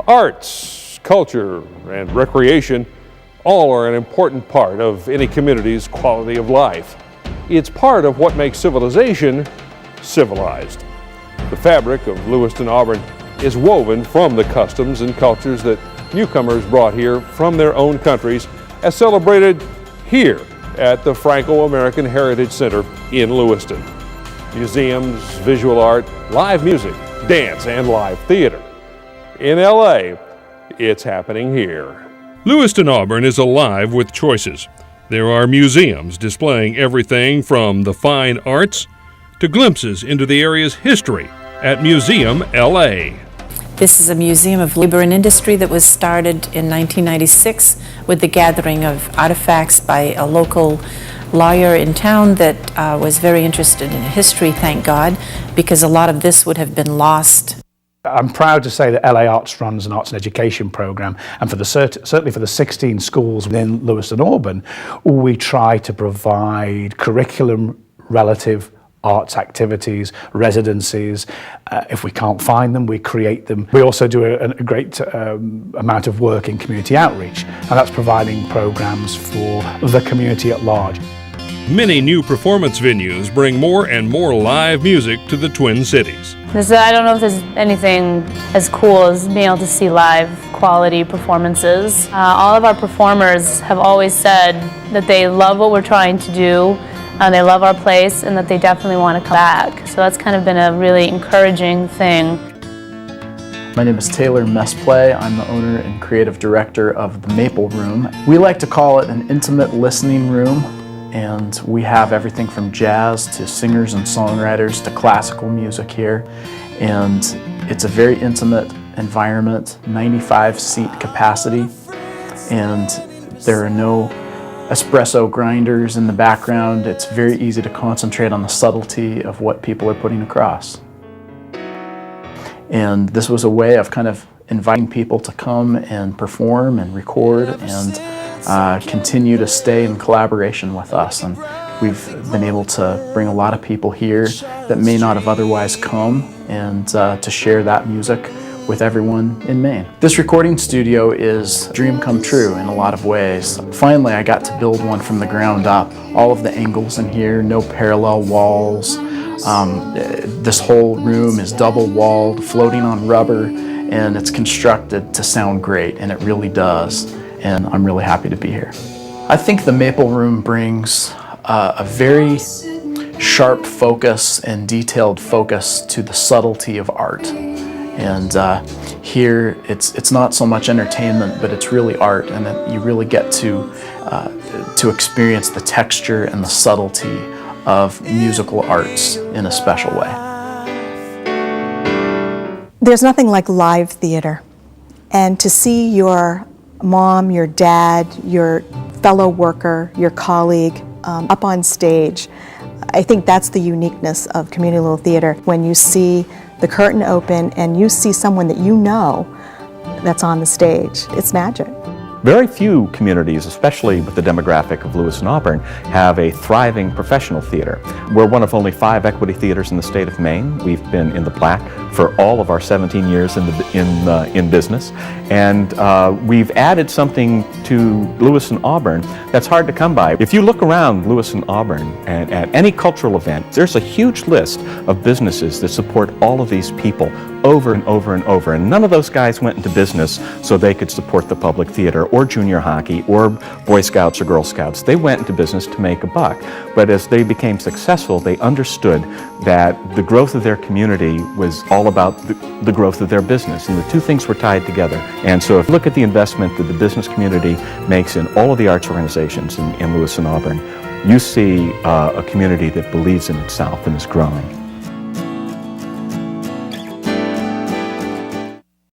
Arts, culture, and recreation all are an important part of any community's quality of life. It's part of what makes civilization civilized. The fabric of Lewiston-Auburn is woven from the customs and cultures that newcomers brought here from their own countries, as celebrated here at the Franco-American Heritage Center in Lewiston. Museums, visual art, live music, dance, and live theater. In LA, it's happening here. Lewiston-Auburn is alive with choices. There are museums displaying everything from the fine arts to glimpses into the area's history at Museum LA. This is a museum of labor and industry that was started in 1996 with the gathering of artifacts by a local lawyer in town that was very interested in history, thank God, because a lot of this would have been lost. I'm proud to say that LA Arts runs an arts and education program, and for certainly for the 16 schools within Lewiston-Auburn, we try to provide curriculum relative arts activities, residencies. If we can't find them, we create them. We also do a great amount of work in community outreach, and that's providing programs for the community at large. Many new performance venues bring more and more live music to the Twin Cities. I don't know if there's anything as cool as being able to see live quality performances. All of our performers have always said that they love what we're trying to do, they love our place, and that they definitely want to come back. So that's kind of been a really encouraging thing. My name is Taylor Messplay. I'm the owner and creative director of the Maple Room. We like to call it an intimate listening room, and we have everything from jazz to singers and songwriters to classical music here. And it's a very intimate environment, 95-seat capacity, and there are no espresso grinders in the background. It's very easy to concentrate on the subtlety of what people are putting across. And this was a way of kind of inviting people to come and perform and record and continue to stay in collaboration with us. And we've been able to bring a lot of people here that may not have otherwise come, and to share that music with everyone in Maine. This recording studio is a dream come true in a lot of ways. Finally, I got to build one from the ground up. All of the angles in here, no parallel walls. This whole room is double walled, floating on rubber, and it's constructed to sound great, and it really does. And I'm really happy to be here. I think the Maple Room brings a very sharp focus and detailed focus to the subtlety of art. And here it's not so much entertainment, but it's really art, and you really get to experience the texture and the subtlety of musical arts in a special way. There's nothing like live theater, and to see your mom, your dad, your fellow worker, your colleague up on stage, I think that's the uniqueness of community little theater. When you see the curtain open and you see someone that you know that's on the stage, it's magic. Very few communities, especially with the demographic of Lewiston-Auburn, have a thriving professional theater. We're one of only 5 equity theaters in the state of Maine. We've been in the black for all of our 17 years in business, and we've added something to Lewiston-Auburn that's hard to come by. If you look around Lewiston-Auburn and at any cultural event, there's a huge list of businesses that support all of these people over and over and over, and none of those guys went into business so they could support the public theater or junior hockey or Boy Scouts or Girl Scouts. They went into business to make a buck, but as they became successful, they understood that the growth of their community was all about the growth of their business, and the two things were tied together. And so if you look at the investment that the business community makes in all of the arts organizations in Lewiston-Auburn, you see a community that believes in itself and is growing.